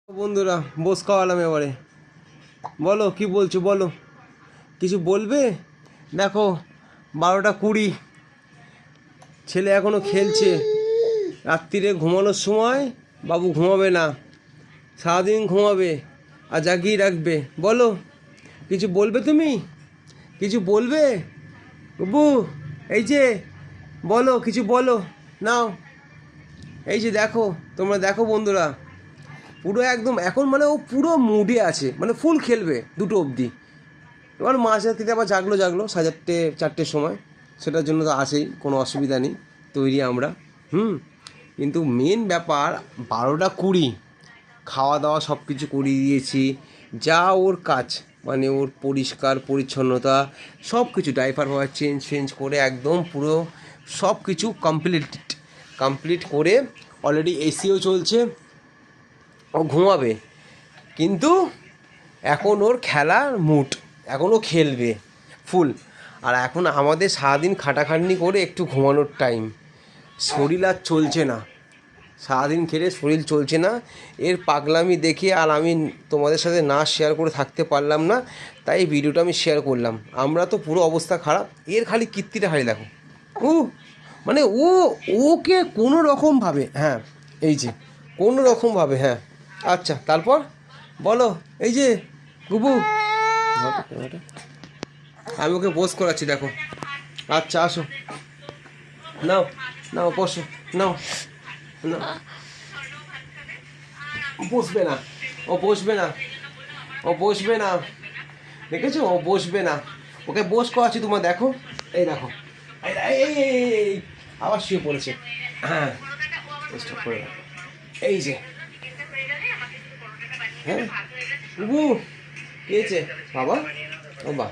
বন্ধুরা বস খাওয়ালাম এবারে। বলো কি বলছো, বলো কিছু বলবে। দেখো 12টা 20, ছেলে এখনো খেলছে। রাত্রিরে ঘুমানোর সময় বাবু ঘুমাবে না, সারাদিন ঘুমাবে আর জাগিয়ে রাখবে। বলো কিছু বলবে, তুমি কিছু বলবে বাবু? এই যে বলো, কিছু বলো। নাও, এই যে দেখো, তোমরা দেখো বন্ধুরা, পুরো একদম এখন মানে ও পুরো মুডে আছে, মানে ফুল খেলবে 2টো অবধি। এবার মাঝরাত্রিতে আবার জাগলো 4টের সময়, সেটার জন্য তো আছেই, কোনো অসুবিধা নেই, তৈরি আমরা। কিন্তু মেন ব্যাপার 12টা 20, খাওয়া দাওয়া সব কিছু করিয়ে দিয়েছি। যা ওর কাজ, মানে ওর পরিষ্কার পরিচ্ছন্নতা সব কিছু, ডাইপার ফাইপার চেঞ্জ করে একদম পুরো সব কিছু কমপ্লিট করে অলরেডি এসিও চলছে। ও ঘুমাবে, কিন্তু এখন ওর খেলার মুড, এখন ও খেলবে ফুল। আর এখন আমাদের সারাদিন খাটাখাটনি করে একটু ঘুমানোর টাইম। শরীর আর চলছে না, সারাদিন খেলে শরীর চলছে না। এর পাগলামি দেখে আর আমি তোমাদের সাথে না শেয়ার করে থাকতে পারলাম না, তাই ভিডিওটা আমি শেয়ার করলাম। আমরা তো পুরো অবস্থা খারাপ, এর খালি কীর্তিটা খালি দেখো। ও মানে ওকে কোনো রকমভাবে, হ্যাঁ এই যে কোনো রকমভাবে, হ্যাঁ আচ্ছা তারপর বলো। এই যে গুবু, আমি ওকে বোস করাচ্ছি, দেখো। আচ্ছা আসো, নাও নাও বসো, নাও নাও। বসবে না, ও বসবে না, ও বসবে না, দেখেছো ও বসবে না। ওকে বস করাচ্ছি তোমার, দেখো এই দেখো, এই এই এই, এই, এই, আবার শুয়ে পড়েছে। হ্যাঁ স্টপ করে দাও। এই যে, হ্যাঁ বুবু, কি হয়েছে বাবা? ও বা